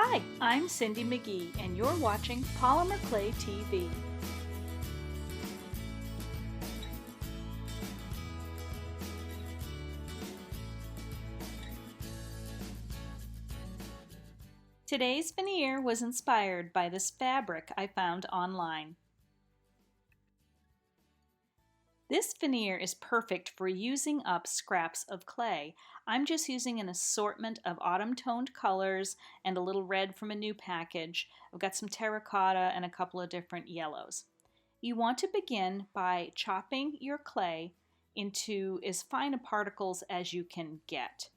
Hi, I'm Cindi McGee, and you're watching Polymer Clay TV. Today's veneer was inspired by this fabric I found online. This veneer is perfect for using up scraps of clay. I'm just using an assortment of autumn-toned colors and a little red from a new package. I've got some terracotta and a couple of different yellows. You want to begin by chopping your clay into as fine particles as you can get.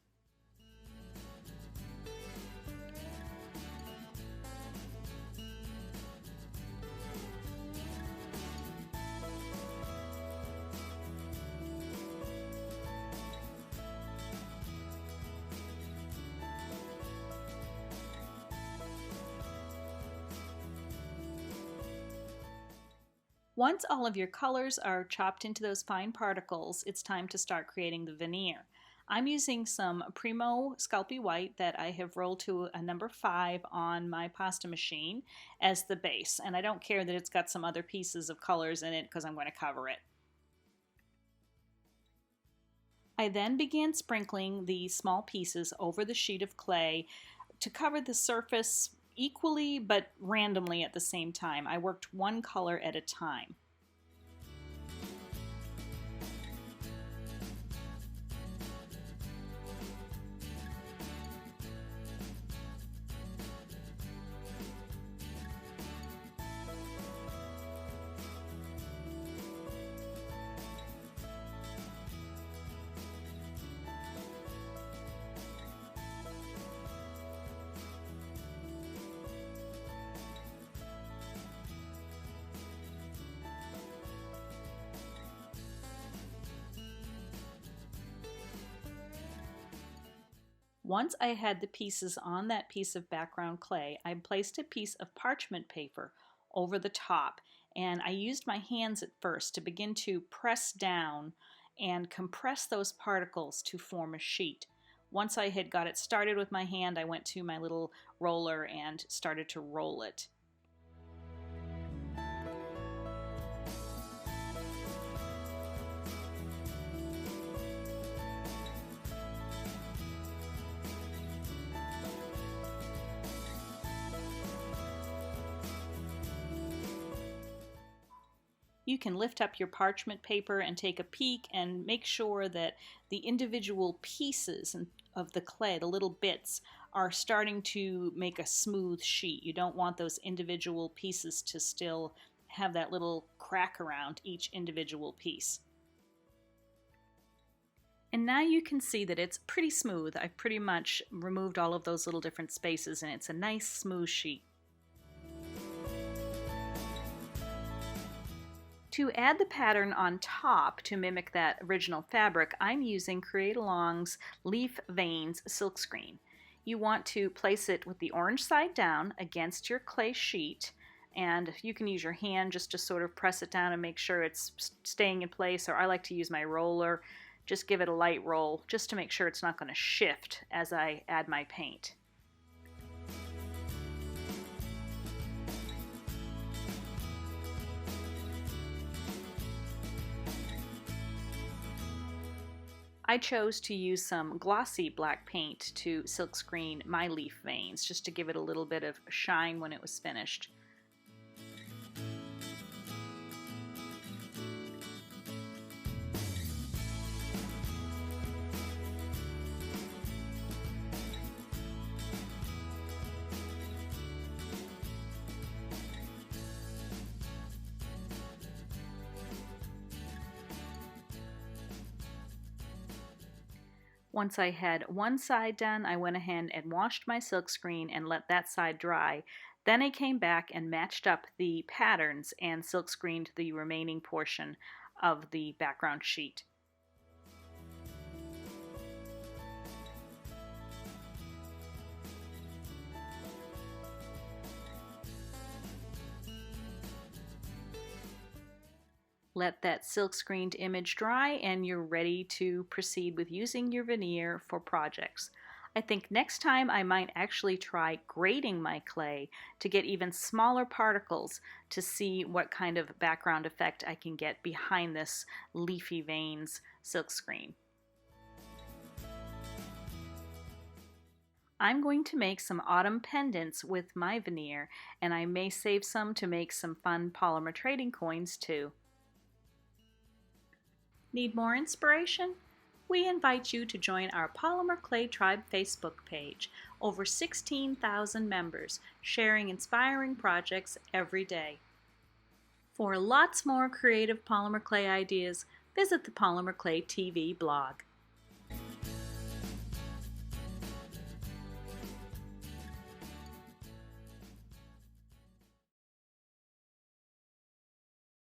Once all of your colors are chopped into those fine particles, it's time to start creating the veneer. I'm using some Primo Sculpey White that I have rolled to a number 5 on my pasta machine as the base, and I don't care that it's got some other pieces of colors in it because I'm going to cover it. I then began sprinkling the small pieces over the sheet of clay to cover the surface equally but randomly at the same time. I worked one color at a time. Once I had the pieces on that piece of background clay, I placed a piece of parchment paper over the top, and I used my hands at first to begin to press down and compress those particles to form a sheet. Once I had got it started with my hand, I went to my little roller and started to roll it. You can lift up your parchment paper and take a peek and make sure that the individual pieces of the clay, the little bits, are starting to make a smooth sheet. You don't want those individual pieces to still have that little crack around each individual piece. And now you can see that it's pretty smooth. I've pretty much removed all of those little different spaces, and it's a nice smooth sheet. To add the pattern on top to mimic that original fabric, I'm using Create Along's Leaf Veins Silkscreen. You want to place it with the orange side down against your clay sheet, and you can use your hand just to sort of press it down and make sure it's staying in place, or I like to use my roller. Just give it a light roll just to make sure it's not going to shift as I add my paint. I chose to use some glossy black paint to silkscreen my leaf veins just to give it a little bit of shine when it was finished. Once I had one side done, I went ahead and washed my silkscreen and let that side dry. Then I came back and matched up the patterns and silkscreened the remaining portion of the background sheet. Let that silk-screened image dry and you're ready to proceed with using your veneer for projects. I think next time I might actually try grading my clay to get even smaller particles to see what kind of background effect I can get behind this leafy veins silkscreen. I'm going to make some autumn pendants with my veneer, and I may save some to make some fun polymer trading coins too. Need more inspiration? We invite you to join our Polymer Clay Tribe Facebook page. Over 16,000 members sharing inspiring projects every day. For lots more creative polymer clay ideas, visit the Polymer Clay TV blog.